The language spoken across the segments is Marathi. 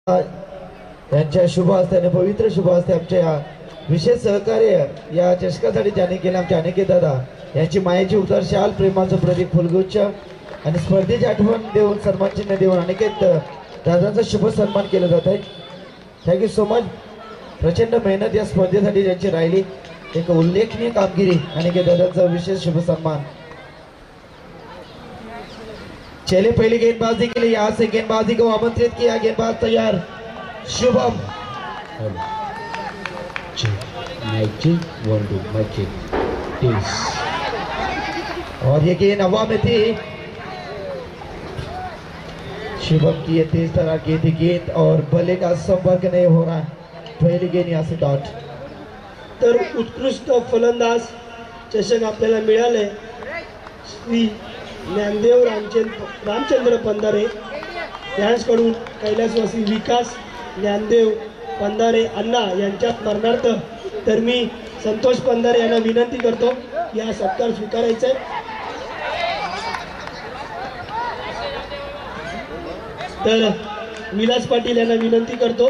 यांच्या शुभ हस्ते पवित्र शुभ हस्ते आमच्या विशेष सहकार्य या चषकासाठी ज्याने केले आमचे अनिकेत दादा यांची मायेची उतार शाल प्रेमाचं प्रतीक फुलगुच्छ आणि स्पर्धेची आठवण देऊन सन्मान चिन्ह देऊन अनिकेत दादांचा शुभ सन्मान केला जात आहे। Thank you so much. प्रचंड मेहनत या स्पर्धेसाठी ज्यांची राहिली एक उल्लेखनीय कामगिरी अनिकेत दादांचा विशेष शुभ सन्मान। चले पहली गेंदबाजी के लिए यहाँ से गेंदबाजी को आमंत्रित किया। गेंदबाज तैयार शुभम। और ये गेंद हवा में थी। शुभम की ये तेज तरह की थी गेंद और बल्ले का संपर्क नहीं हो रहा। पहली गेंद यहाँ से डॉट। तर उत्कृष्ट फलंदाज चषक आपल्याला मिळाले श्री ज्ञानदेव रामचंद्र पंधारे यांच्याकडून कैलासवासी विकास ज्ञानदेव पंधारे अण्णा यांच्या स्मरणार्थ तर मी संतोष पंधारे यांना विनंती करतो या सत्कार स्वीकारायचा। तर विलास पाटील यांना विनंती करतो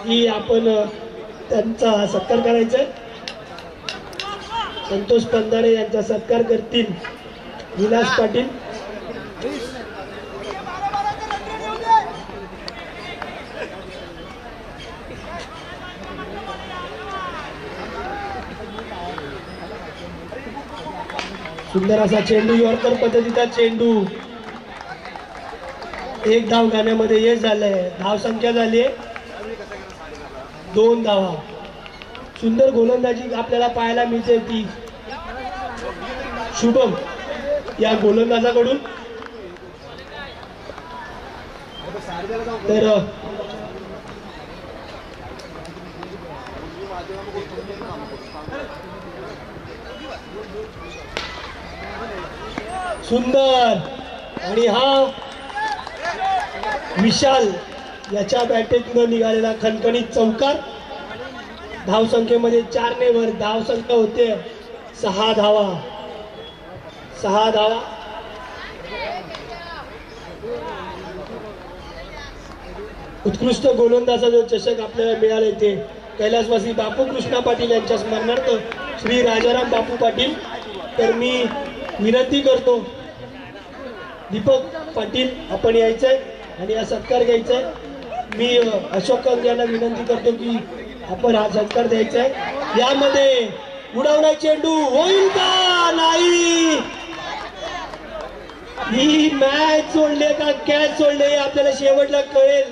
की आपण त्यांचा सत्कार करायचा। संतोष पंधारे यांचा सत्कार करतील विलास पाटील। सुंदर असा चेंडू यॉर्कर पद्धतीचा चेंडू एक धाव गाण्यामध्ये यश झालंय। धाव संख्या झाली 2 धावा। सुंदर गोलंदाजी आपल्याला पाहायला मिळते ती शुभम या गोलंदाजाकडून। तर सुंदर आणि हा विशाल याच्या बॅटेतून निघालेला खणखणीत चौकार। धाव संख्येमध्ये 4 ने वर धाव संख्या होते 6 धावा। 6 धावा। उत्कृष्ट गोलंदाजा जो चषक आपल्याला मिळाले ते कैलासवासी बापू कृष्णा पाटील यांच्या स्मरणार्थ श्री राजाराम बापू पाटील। तर मी विनंती करतो दीपक पाटील आपण यायचंय आणि हा सत्कार घ्यायचा आहे। मी अशोक कंग यांना विनंती करतो की आपण हा सत्कार द्यायचा आहे। यामध्ये उडवला चेंडू होईल का नाही। ही मॅच सोडले का कॅच सोडले आपल्याला शेवटला कळेल,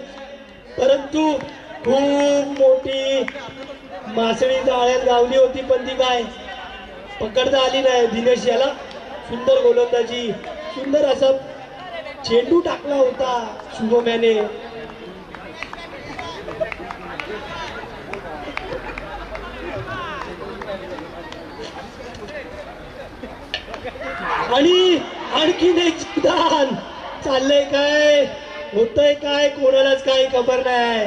परंतु खूप मोठी मासळी जाळ्यात गावली होती पण ती काय पकडता आली नाही। दिनेश याला सुंदर गोलंदाजी सुंदर असा चेंडू टाकला होता शुभम याने। आणि आणखीन एक जीवदान चाललंय काय होतंय काय कोणालाच काही खबर नाही।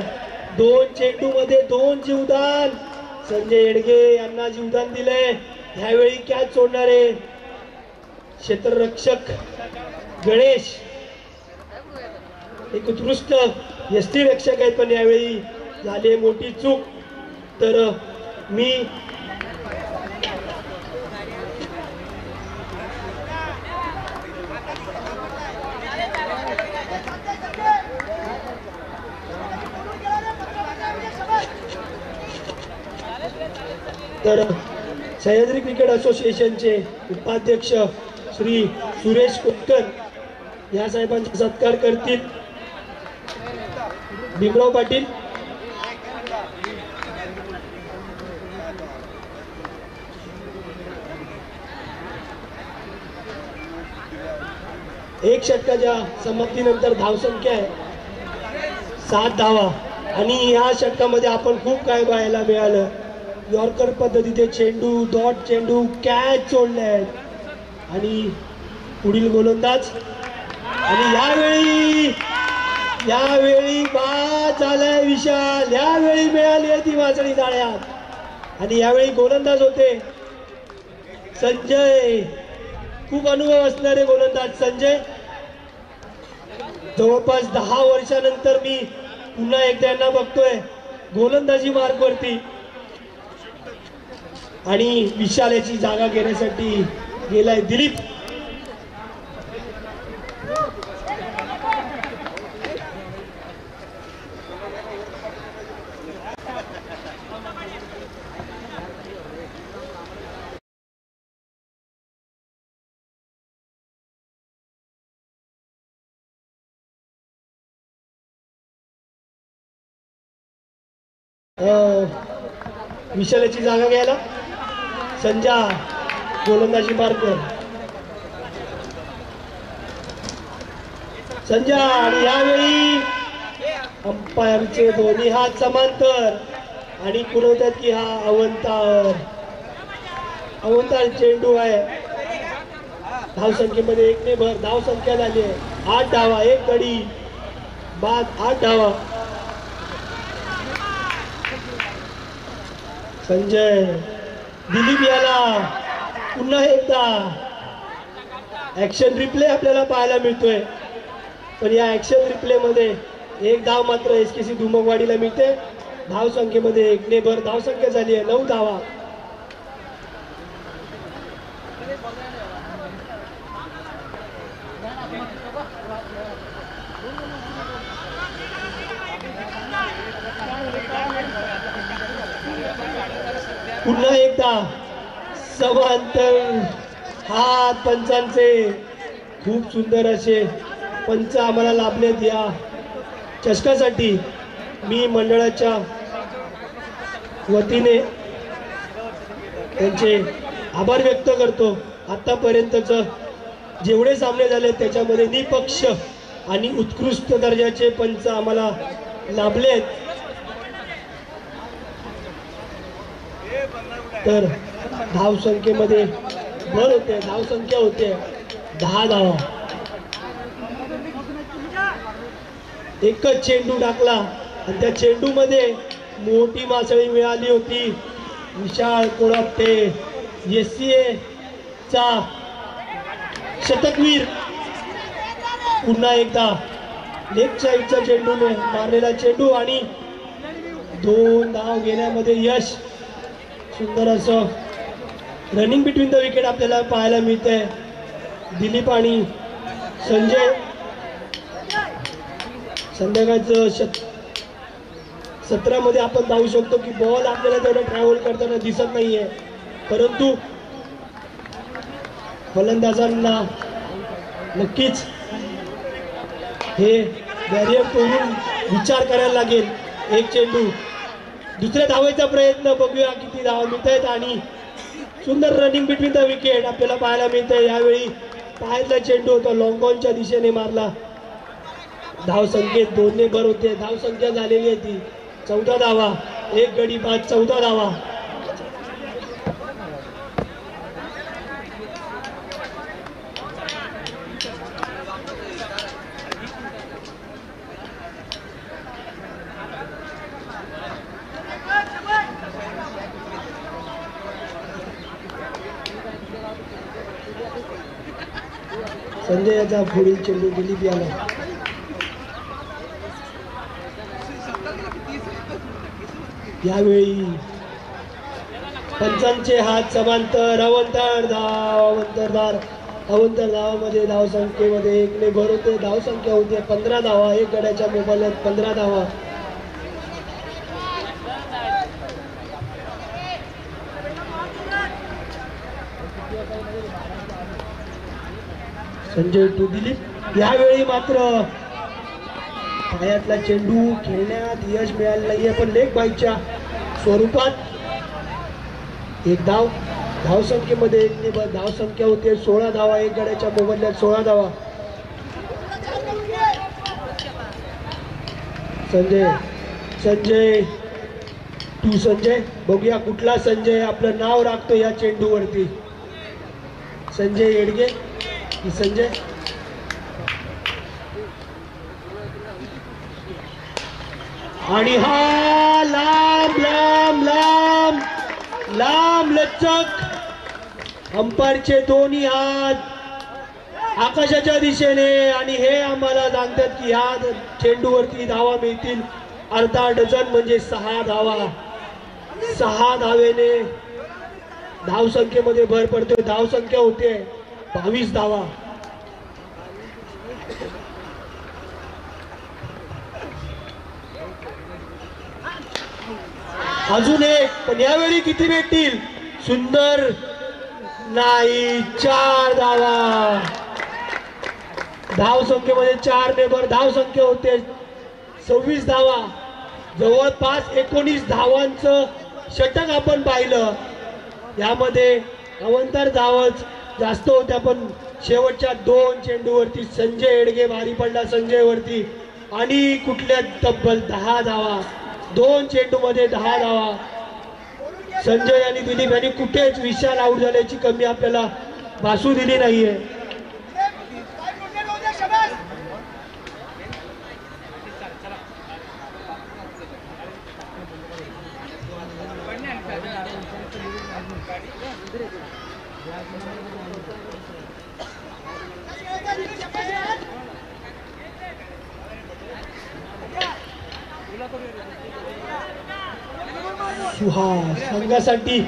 2 चेंडू मध्ये 2 जीवदान। संजय येडगे यांना जीवदान दिलंय। ह्यावेळी कॅच सोडणारे क्षेत्ररक्षक गणेश एक उत्कृष्ट यष्टीरक्षक आहेत पण यावेळी झाली मोठी चूक। तर मी तर सह्याद्री क्रिकेट असोसिएशनचे उपाध्यक्ष श्री सुरेश कोटकर या साहेबांचा सत्कार करतील भीमराव पाटील। एक षटकाच्या समाप्तीनंतर धावसंख्या आहे 7 धावा आणि या षटकामध्ये आपण खूप काय पाहायला मिळालं। यॉर्कर पद्धतीचे चेंडू डॉट चेंडू कॅच सोडले आणि पुढील गोलंदाज आणि यावेळी बाद झालाय विशाल। यावेळी मिळाली ती वाचणी जाळ्यात आणि यावेळी गोलंदाज होते संजय। खूप अनुभव असणारे गोलंदाज संजय। जवळपास 10 वर्षानंतर मी पुन्हा एकदा यांना बघतोय गोलंदाजी मार्गवरती आणि विशाल याची जागा घेण्यासाठी गेलाय दिलीप. विशालाची जागा घ्यायला संजा गोलंदाजी मार्कर संजा. आणि यावेळी अंपायरचे दोन्ही हात समांतर आणि पुरवतात की हा अवंतार चेंडू आहे. धावसंख्येमध्ये 1 ने भर धावसंख्या झाली आहे 8 धावा 1 गडी बाद 8 धावा. संजय दिलीप याला पुन्हा एकदा ऍक्शन रिप्ले आपल्याला पाहायला मिळतोय. पण या ऍक्शन रिप्ले मध्ये 1 धाव मात्र एसकेसी धुमकवाडीला मिळते. धावसंख्येमध्ये 1 ने भर धावसंख्या झाली आहे 9 धावा. पुन्हा एकदा समांतर हात पंचांचे खूप सुंदर असे पंच आम्हाला लाभलेत. या चषकासाठी मी मंडळाच्या वतीने त्यांचे आभार व्यक्त करतो. आतापर्यंतच जेवढे सामने झाले त्याच्यामध्ये निपक्ष आणि उत्कृष्ट दर्जाचे पंच आम्हाला लाभलेत. तर धावसंख्येमध्ये भर होते धावसंख्या होते 10 धावा. एकच चेंडू टाकला आणि त्या चेंडू मध्ये मोठी मासळी मिळाली होती. विशाल कोळपटे एससीए चा शतकवीर पुन्हा एकदा लेग साईडच्या चेंडूने मारलेला चेंडू आणि 2 धाव घेण्यामध्ये यश. सुंदर असं रनिंग बिटवीन द विकेट आपल्याला पाहायला मिळते. दिलीप आणि संजय. संध्याकाळचं 17 मध्ये आपण धावू शकतो की बॉल आपल्याला तेवढं ट्रॅव्हल करताना दिसत नाहीये. परंतु फलंदाजांना नक्कीच हे बॅरियर तोडून विचार करायला लागेल. एक चेंडू दुसऱ्या धावेचा प्रयत्न बघूया किती धावा मिळत आहेत. आणि सुंदर रनिंग बिटवीन द विकेट आपल्याला पाहायला मिळतंय. यावेळी पाहायला चेंडू होता लॉंग ऑनच्या दिशेने मारला. धावसंख्येत 2 ने भर होते. धावसंख्या झालेली आहे ती 14 धावा 1 गडी बाद 14 धावा. संजय याचा पुढील चेंडू दिलीप याला. यावेळी पंचांचे हात समांतर. अवंतर धावामध्ये धावसंख्येमध्ये 1 ने भर होते. धावसंख्या होती 15 धावा 1 गड्याच्या मोबाईलात 15 धावा. संजय टू दिलीप. यावेळी मात्र पायातला चेंडू खेळण्यात यश मिळालं नाहीये. पण लेग बाईच्या स्वरूपात 1 धाव. धावसंख्येमध्ये 1 ने भर धावसंख्या होते 16 धावा 1 गड्याच्या मोबाईलात 16 धावा. संजय टू संजय. बघूया कुठला संजय आपलं नाव राखतो या चेंडूवरती. संजय येडगे की संजय. आणि हा लांब लांब लांब लांब लचक अंपायरचे दोन्ही हात आकाशाच्या दिशेने. आणि हे आम्हाला सांगतात की ह्या चेंडूवरती धावा मिळतील अर्धा डझन म्हणजे 6 धावा. 6 धावेने धावसंख्येमध्ये भर पडते. धावसंख्या होते 22 धावा. अजून एक, पण यावेळी किती भेटतील? सुंदर नाही, 4 धावा. धावसंख्येमध्ये 4 ने भर. धावसंख्या होते 26 धावा. जवळपास 19 धावांचं षटक आपण पाहिलं. यामध्ये अवंतर धावच जास्त होत्या, पण शेवटच्या 2 चेंडूवरती संजय एडगे भारी पडला संजयवरती आणि कुठल्या तब्बल 10 धावा. 2 चेंडूमध्ये 10 धावा. संजय आणि दिलीप यांनी कुठेच विशाल आऊट झाल्याची कमी आपल्याला भासू दिली नाहीये. सुहास संघासाठी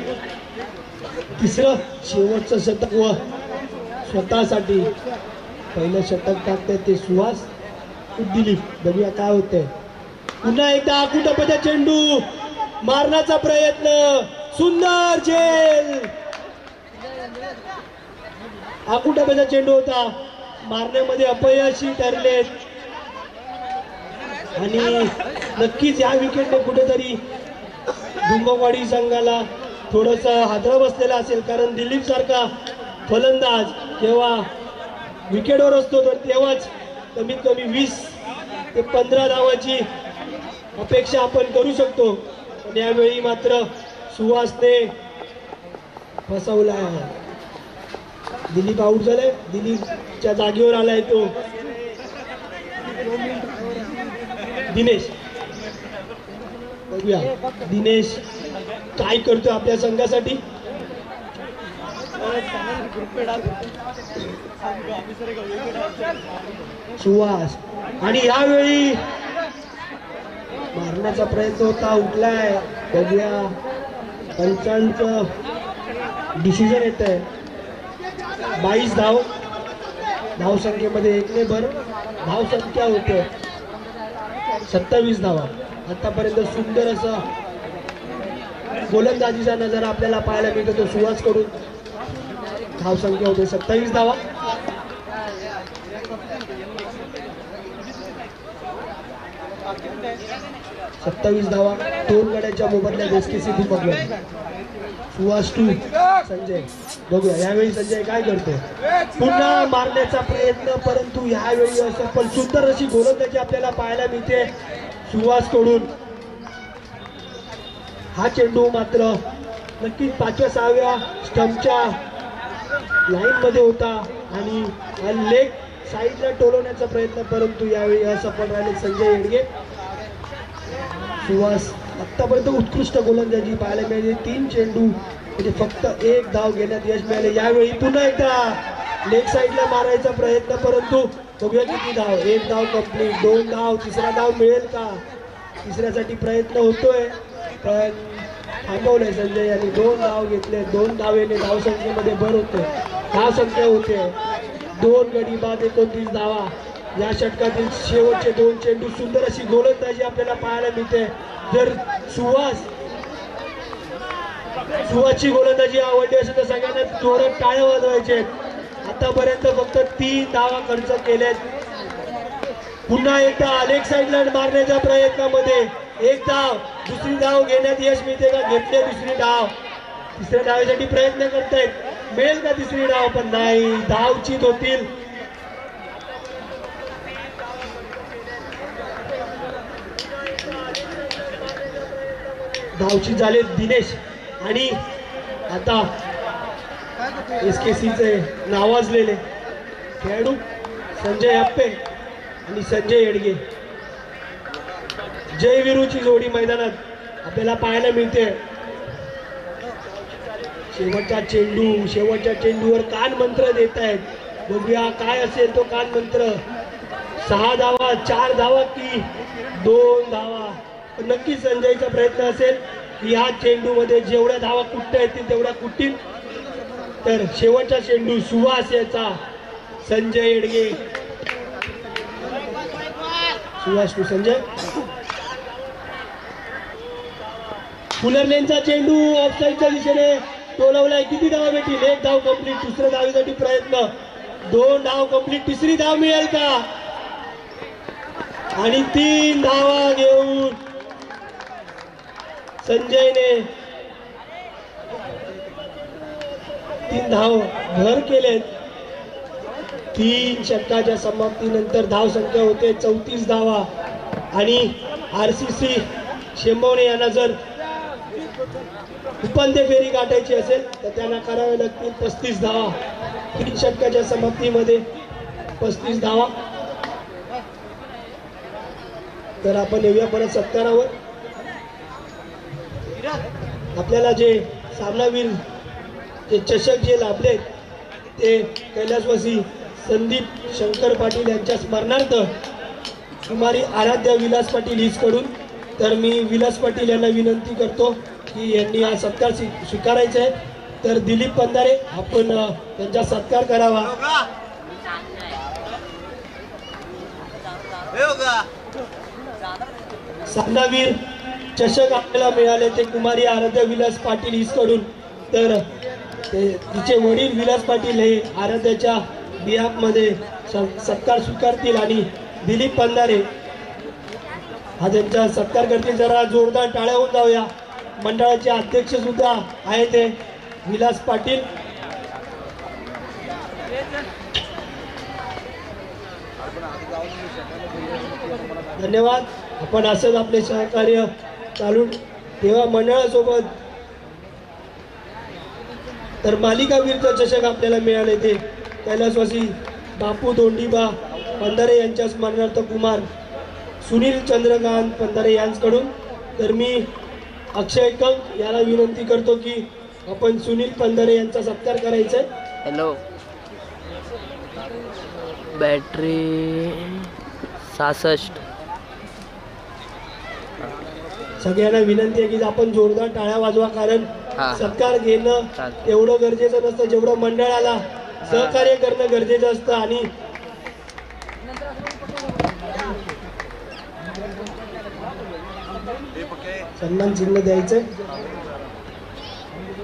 तिसरं शेवटचं शतक व स्वतःसाठी पहिलं शतक टाकते ते सुहास दिलीप. बघूया काय होतंय. पुन्हा एकदा आकुटपचा चेंडू मारण्याचा प्रयत्न. सुंदर झेल. आकुटपचा चेंडू होता, मारण्यामध्ये अपयशी ठरलेत आणि नक्कीच या विकेटने कुठेतरी धुंबवाडी संघाला थोडस हादरा बसलेला असेल. कारण दिलीप सारखा फलंदाज जेव्हा विकेटवर असतो तर तेव्हाच कमीत कमी 20 ते 15 धावाची अपेक्षा आपण करू शकतो. पण यावेळी मात्र सुहासने फसवला आहे. दिलीप आऊट झालाय. दिलीपच्या जागेवर आलाय तो दिनेश. बघूया दिनेश काय करतो आपल्या संघासाठी. सुहास आणि यावेळी मारण्याचा प्रयत्न होता, उठलाय. बघूया पंचांचं डिसिजन येत आहे. 22 धाव. धावसंख्येमध्ये 1 ने भर. धावसंख्या होते 27 धावा. आतापर्यंत सुंदर असा गोलंदाजीचा नजारा आपल्याला पाहायला मिळतो तो सुहास कडून. धावसंख्या होते 27 धावा. धावा 2 गड्याच्या मोबदल्यात एसकेसी बघूया. सुहास 2 संजय. बघूया यावेळी संजय काय करतो. पुन्हा मारण्याचा प्रयत्न, परंतु यावेळी असफल. सुंदर अशी गोलंदाजी आपल्याला पाहायला मिळते सुहास कडून. हा चेंडू मात्र नक्कीच 5व्या-6व्या स्टंपच्या लाईन मध्ये होता आणि लेग साईडला टोलवण्याचा प्रयत्न, परंतु यावेळी असफल राहिले संजय एडगे. सुहास आतापर्यंत उत्कृष्ट गोलंदाजी पाहायला मिळाली. 3 चेंडू म्हणजे फक्त 1 धाव घेण्यात यश मिळाले. यावेळी पुन्हा एकदा लेग साईडला मारायचा प्रयत्न, परंतु बघूया किती धाव. 1 धाव कंप्लीट. 2 धाव. तिसरा धाव मिळेल का. तिसऱ्यासाठी प्रयत्न होतोय पण थांबवलंय संजय यांनी. 2 धाव घेतले. 2 धावेने धावसंख्येमध्ये भर होते. धावसंख्या होते 2 गडी बाद 29 धावा. या षटकातील शेवटचे 2 चेंडू. सुंदर अशी गोलंदाजी आपल्याला पाहायला मिळते. जर सुहासची गोलंदाजी आवडली असेल तर सगळ्यांना जोरात टाळ्या वाजवायचे. आतापर्यंत फक्त 3 धावा खर्च केल्यात. पुन्हा एकदा लेग साईडला मारण्याच्या प्रयत्नामध्ये 1 धाव. दुसरी धाव घेण्यात यश मिळते का. घेतले दुसरी धाव. तिसऱ्या धावेसाठी प्रयत्न करतायत. मिळेल का तिसरी धाव. पण नाही. धावचीत होतील. धावची झाले दिनेश आणि आता एसकेसीचे नावाजलेले खेळाडू संजय अप्पे आणि संजय एडगे. जयवीरूची जोडी मैदानात आपल्याला पाहायला मिळते. शेवटच्या चेंडूवर कान मंत्र देत आहेत. बघूया काय असेल तो कान मंत्र. 6 धावा, 4 धावा की 2 धावा. पण नक्कीच संजयचा प्रयत्न असेल की ह्या चेंडूमध्ये जेवढ्या धावा कुठल्या येतील तेवढ्या कुठतील. तर शेवटचा चेंडू सुहास याचा, संजय येडगे, सुहास टू संजय. फुलरलेनचा चेंडू ऑफसाईडच्या दिशेने टोलवलाय. किती धावा भेटतील? 1 धाव कंप्लीट. दुसऱ्या धावेसाठी प्रयत्न, 2 धाव कंप्लीट. तिसरी धाव मिळेल का? आणि 3 धावा घेऊन संजयने 3 धाव घर केलेत. 3 षटकाच्या समाप्तीनंतर धाव संख्या होते 34 धावा. आणि RCC शेंबवणे यांना जर उपांत्य फेरी गाठायची असेल तर त्यांना करावे लागतील 35 धावा. 3 षटकाच्या समाप्तीमध्ये 35 धावा. तर आपण येऊया परत सत्कारावर. आपल्याला जे सामनावीर जे चषक जे लाभले ते कैलासवासी संदीप शंकर पाटील यांच्या स्मरणार्थ कुमारी आराध्या विलास पाटील हिचकडून. तर मी विलास पाटील यांना विनंती करतो की यांनी हा सत्कार स्वीकारायचा आहे. तर दिलीप पंधारे आपण त्यांचा सत्कार करावा. सामनावीर चषक आपल्याला मिळाले ते कुमारी आराध्या विलास पाटील हिचकडून. तर तिचे वडील विलास पाटील हे आराध्याच्या बिहाफमध्ये सत्कार स्वीकारतील आणि दिलीप पंधारे हा त्यांचा सत्कार करतील. जरा जोरदार टाळ्या होऊन जाऊया. मंडळाचे अध्यक्ष सुद्धा आहेत ते विलास पाटील. धन्यवाद. आपण असंच आपले सहकार्य चालू ठेवा मंडळासोबत. तर मालिकावीरचा चषक आपल्याला मिळाले ते कैलासवासी बापू धोंडीबा पंधारे यांच्या स्मरणार्थ कुमार सुनील चंद्रकांत पंधारे यांच्याकडून. तर मी अक्षय कंक याला विनंती करतो की आपण सुनील पंधारे यांचा सत्कार करायचा आहे. Hello, battery 66. सगळ्यांना विनंती आहे की आपण जोरदार टाळ्या वाजवा, कारण सत्कार घेणं एवढं गरजेचं नसतं जेवढं मंडळाला सहकार्य करणं गरजेचं असतं. आणि सन्मान चिन्ह द्यायचं.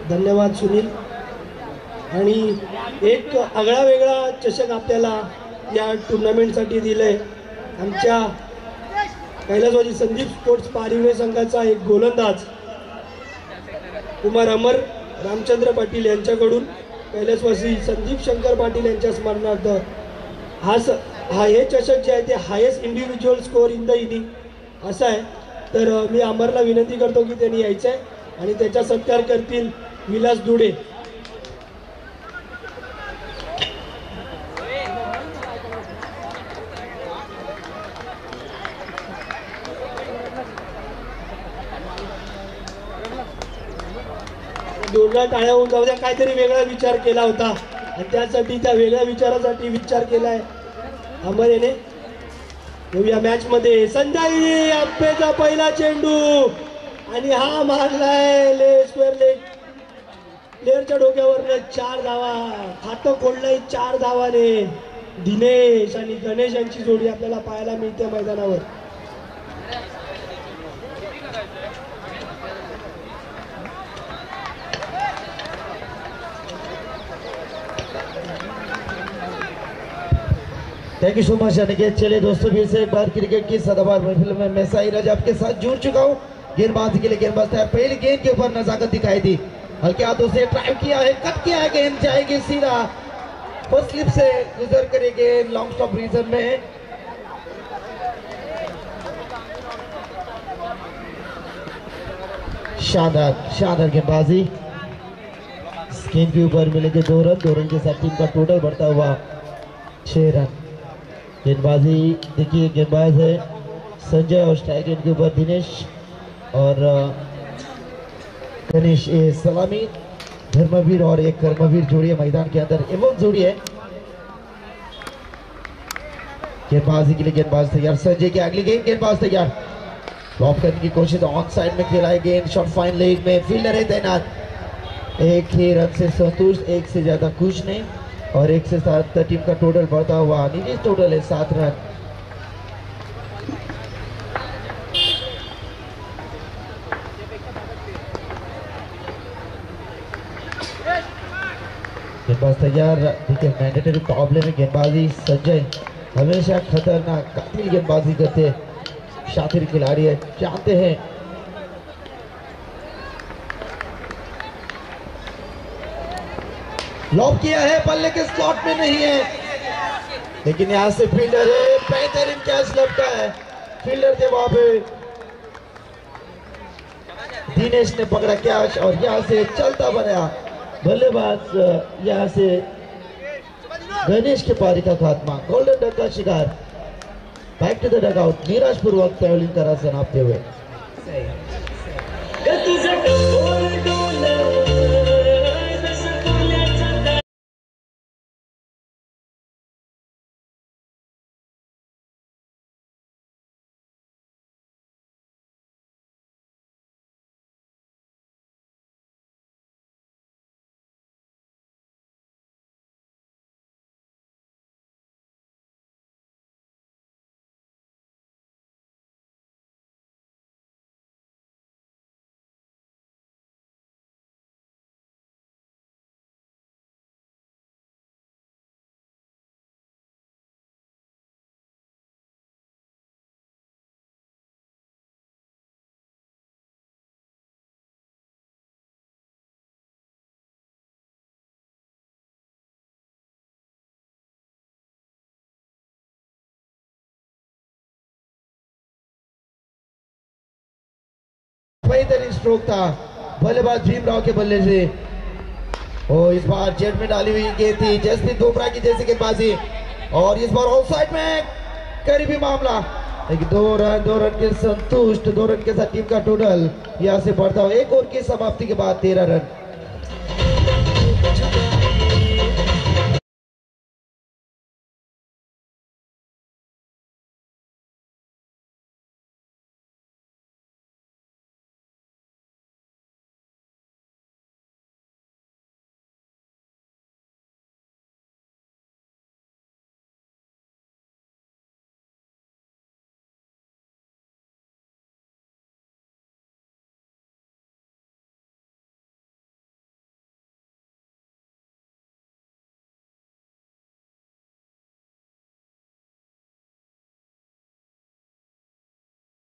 धन्यवाद सुनील. आणि एक आगळा वेगळा चषक आपल्याला या टुर्नामेंटसाठी दिलंय. आमच्या कैलासवासी संदीप स्पोर्ट्स पारिवणे संघाचा एक गोलंदाज कुमार अमर रामचंद्र पाटील यांच्याकडून कैलासवासी संदीप शंकर पाटील यांच्या स्मरणार्थ हे चषक जे आहे ते highest individual score in the inning असं आहे. तर मी अमरला विनंती करतो की त्यांनी यायचं आहे आणि त्याचा सत्कार करतील विलास दुडे. जोरदार टाळ्या होऊन जाऊ द्या. काहीतरी वेगळा विचार केला होता आणि त्यासाठी त्या वेगळ्या विचारासाठी विचार केलाय अमर याने. येऊया मॅच मध्ये. संजय आप्पेचा पहिला चेंडू आणि हा मारलाय ले स्क्वेअर लेग. प्लेअरच्या डोक्यावर 4 धावा. खातं खोडलंय 4 धावाने. दिनेश आणि गणेश यांची जोडी आपल्याला पाहायला मिळते मैदानावर. Thank you so much Aniket. चलिए दोस्तों, फिर से एक बार क्रिकेट की सदाबहार महफिल में मैं साहिराज आपके साथ जुड़ चुका हूँ. गेंदबाजी के लिए गेंदबाज तैयार. पहली गेंद के ऊपर नजाकत दिखाई दी. हल्के हाथों से ड्राइव किया है, कट किया है. गेंद जाएगी सीधा फर्स्ट स्लिप से गुजर कर गेंद लॉन्ग स्टॉप रीजन में. शानदार शानदार गेंदबाजी. गेंद के ऊपर मिलेंगे 2 रन. 2 रन के साथ टीम का टोटल बढ़ता हुआ 6 रन. गेंदबाजी देखिए, गेंदबाज है संजय और स्ट्राइक गेंद के ऊपर दिनेश और गणेश. ये सलामी धर्मवीर और एक कर्मवीर जोड़ी है मैदान के अंदर. एवं जोड़ी है. गेंदबाजी के लिए गेंदबाज तैयार. संजय की अगली गेंद. गेंदबाज तैयार. ड्रॉप करने की कोशिश, ऑन साइड में खेला है गेंद, शॉट फाइन लेग में, फील्डर है तैनात। एक ही रन से संतुष्ट, एक से ज्यादा खुश नहीं, और एक से 7 टीम का टोटल बढ़ता हुआ, नीचे टोटल है 7 रन। गेंदबाज तैयार, ठीक है, मैंडेटरी मुकाबले में गेंदबाजी संजय हमेशा खतरनाक कातिल गेंदबाजी करते, शातिर खिलाड़ी है, जानते हैं। लॉक किया है, बल्ले के स्लॉट में नहीं है, लेकिन यहां से फील्डर है, बेहतरीन कैच लगता है, फील्डर थे वहां पे, दिनेश ने पकड़ा कैच और यहां से चलता बनाया बल्लेबाज, यहां से गणेश के पारी का खात्मा, गोल्डन डक का शिकार, बैक टू द डगआउट, निराशपूर्वक ट्रैवलिंग का रास्ता नापते हुए। बेहतरीन स्ट्रोक था बल्लेबाज भीमराव के बल्ले से, और इस बार जेट में डाली हुई गेंद थी जसप्रीत बुमराह की जैसी गेंदबाजी, और इस बार ऑफ साइड में करीबी मामला, लेकिन 2 रन के संतुष्ट, 2 रन के साथ टीम का टोटल यहां से बढ़ता हुआ, एक ओवर की समाप्ति के बाद 13 रन।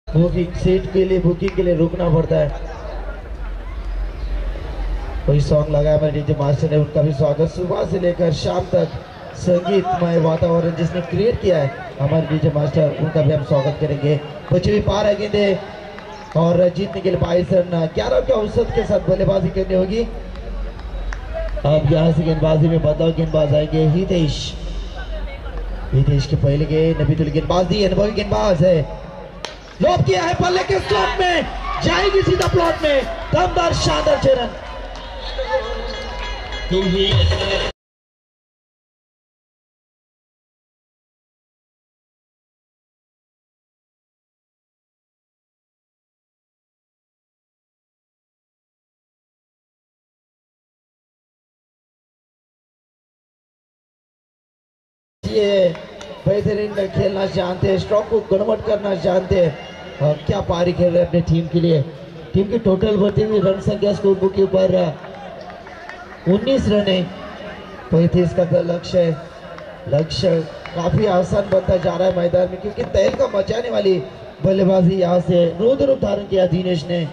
बुकिंग सीट के लिए, बुकिंग के लिए रुकना पड़ता है। कोई सॉन्ग लगाया मेरे डीजे मास्टर ने, उनका भी स्वागत। सुबह से लेकर शाम तक संगीतमय वातावरण जिसने क्रिएट किया है हमारे डीजे मास्टर, उनका भी हम स्वागत करेंगे। बच्चे भी पार गेंदे और जीतने के लिए 22 रन 11 के औसत के साथ बल्लेबाजी करनी होगी। अब यहाँ से गेंदबाजी में बदलाव, गेंदबाज आएंगे हितेश। हितेश के पहले गेंद नबीतुल गेंदबाजी, अनुभवी गेंदबाज है, लॉक किया है, बल्ले के स्लॉट में जाएगी सीधा प्लॉट में, दमदार शानदार 6 रन। ये बेहतरीन खेलना जानते हैं, स्ट्रोक को कन्वर्ट करना जानते हैं, और क्या पारी खेल रहे हैं अपनी टीम के लिए। टीम की टोटल बढ़ती हुई रन संख्या स्कोर बुक के ऊपर 19 रन है, 35 का लक्ष्य है। लक्ष्य काफी आसान बनता जा रहा है मैदान में, क्योंकि तहलका मचाने वाली बल्लेबाजी यहाँ से रोद रूप धारण किया दिनेश ने।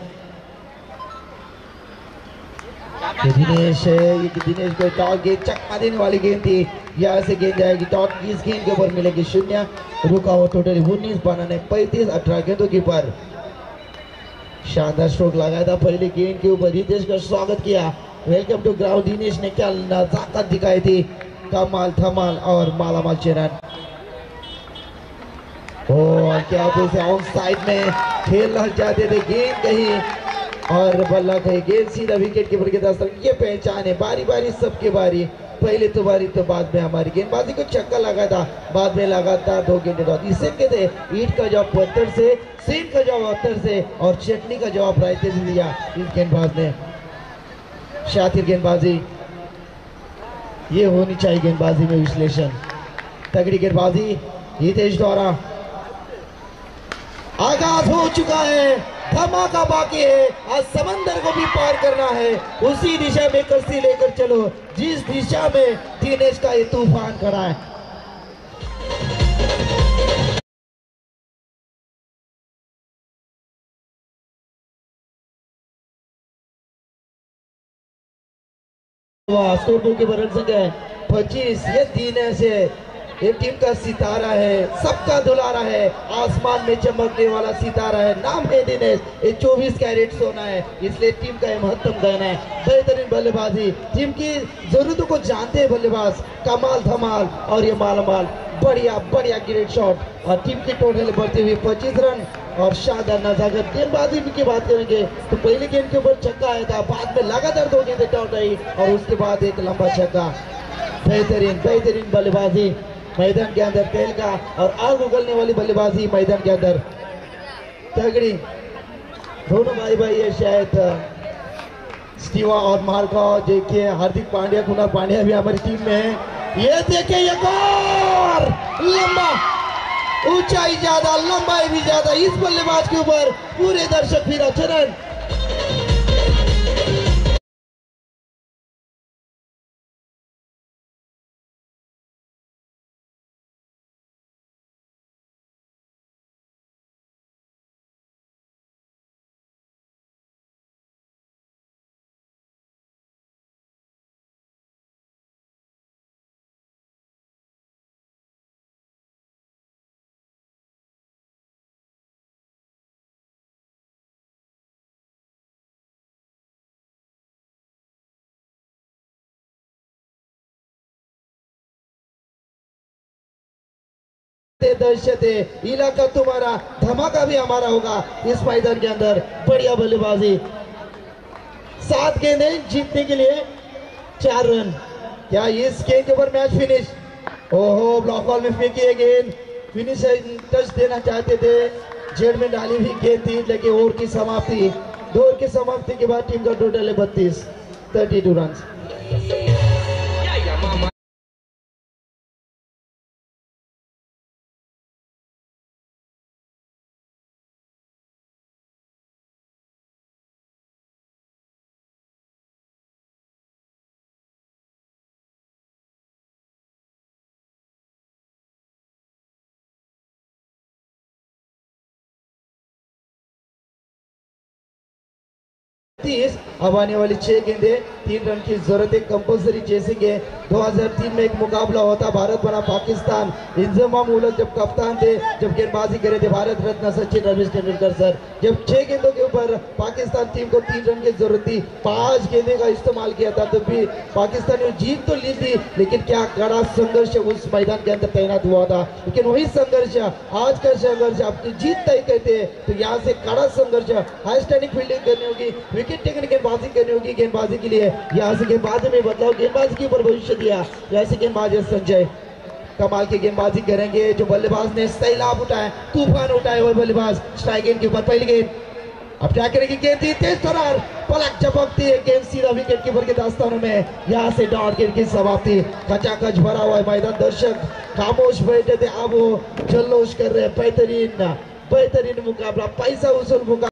दिनेश को टॉस गेंद चकमा देने वाली गेंद थी, यहाँ से गेंद जाएगी टॉस, इस गेंद के ऊपर मिलेगी 0, रुका हुआ टोटल 19 बनाने 35 18 गेंदों के ऊपर। शानदार स्ट्रोक लगाया था पहले गेंद के ऊपर, रितेश का स्वागत किया, वेलकम टू ग्राउंड। दिनेश ने क्या नजाकत दिखाई थी, कमाल धमाल और मालामाल 6 रन। और क्या ऑन साइड में खेलना चाहते थे, गेंद कहीं और बल्ला कहीं, गेंद सीधा विकेट कीपर के 10 रन। ये पहचान है, बारी बारी सबके बारी, पहले तुम्हारी तो बाद में हमारी। गेंदबाजी को छक्का लगा था, बाद में लगातार 2 गेंदे बाद। इसे कहते ईंट का जवाब पत्थर से, सेंट का जवाब अत्तर से और चटनी का जवाब रायते से दिया इस गेंदबाज ने। शातिर गेंदबाजी ये होनी चाहिए गेंदबाजी में विश्लेषण। तगड़ी गेंदबाजी हितेश द्वारा आगाज हो चुका है, धमाका बाकी है। आज समंदर को भी पार करना है, उसी दिशा में कश्ती लेकर चलो जिस दिशा में दिनेश का ये तूफान खड़ा है। स्कोर बुक की रन संख्या है 25। ये दिनेश है, ये टीम का सितारा है, सबका दुलारा है, आसमान में चमकने वाला सितारा है। नाम है दिनेश, ये 24 कैरेट सोना है, इसलिए टीम का ये महत्तम गहना है। बेहतरीन बल्लेबाजी, टीम की जरूरतों को जानते हैं बल्लेबाज, कमाल धमाल और ये मालामाल। बढ़िया बढ़िया ग्रेट शॉट और टीम की टोटल बढ़ती हुई 25 रन और शानदार नजाकत। गेंदबाजी की बात करेंगे तो पहले गेंद के ऊपर छक्का आया था, बाद में लगातार 2 गेंदें टॉट आई और उसके बाद एक लंबा छक्का। बेहतरीन बेहतरीन बल्लेबाजी मैदान के अंदर, तेल का और आग उगलने वाली बल्लेबाजी मैदान के अंदर। तगड़ी दोनों भाई भाई है, शायद स्टीवा और मार्का। देखिए हार्दिक पांड्या, कुणाल पांड्या भी हमारी टीम में है। ये देखिए एक और लंबा, ऊंचाई ज्यादा, लंबाई भी ज्यादा इस बल्लेबाज के ऊपर पूरे दर्शक फिर चरण। दहशत है, इलाका तुम्हारा, धमाका भी हमारा होगा इस मैदान के अंदर। बढ़िया बल्लेबाजी, 7 गेंदें जीतने के लिए 4 रन। क्या इस गेंद के ऊपर मैच फिनिश? ओहो, ब्लॉक बॉल में फेंकी है गेंद, फिनिश टच देना चाहते थे, जेड में डाली हुई गेंद थी, लेकिन ओवर की समाप्ति, 2 ओवर की समाप्ति के बाद टीम का टोटल है 32 रन। अब आने वाली 6 गेंदें 3 रन की जरूरत है, कंपल्सरी चेसिंग है। 2003 में एक मुकाबला होता भारत बना पाकिस्तान, इंजमाम उलग जब कप्तान थे, जब गेंदबाजी करे थे भारत रत्न सचिन रमेश तेंदुलकर सर। जब 6 गेंदों के ऊपर पाकिस्तान टीम को 3 रन की जरूरत थी, 5 गेंदे का इस्तेमाल किया था, तो भी पाकिस्तान ने जीत तो ली थी, लेकिन क्या कड़ा संघर्ष उस मैदान के अंदर तैनात हुआ था। लेकिन वही संघर्ष आज का संघर्ष, आपकी जीत तय कहते हैं तो यहाँ से कड़ा संघर्ष, हाई स्टैंडिंग फील्डिंग करनी होगी, विकेट टेकने गेंदबाजी करनी होगी। गेंदबाजी के लिए यहाँ से गेंदबाजी में बदलाव, गेंदबाजी के ऊपर भविष्य दिया, जैसे गेंदबाज संजय कमाल की गेंदबाजी करेंगे। जो बल्लेबाज ने सैलाब उठाया, तूफान उठाए हुए बल्लेबाज, स्ट्राइक गेंद के ऊपर पहली गेंद, अब क्या करेगी गेंद थी तेज तरार, पलक झपकती है, गेंद सीधा विकेट कीपर के दास्तानों में। यहाँ से डॉट गेंद की समाप्ति, खचाखच भरा हुआ है मैदान, दर्शक खामोश बैठे थे, अब वो जल्लोश कर रहे हैं। बेहतरीन बेहतरीन मुकाबला, पैसा वसूल मुकाबला।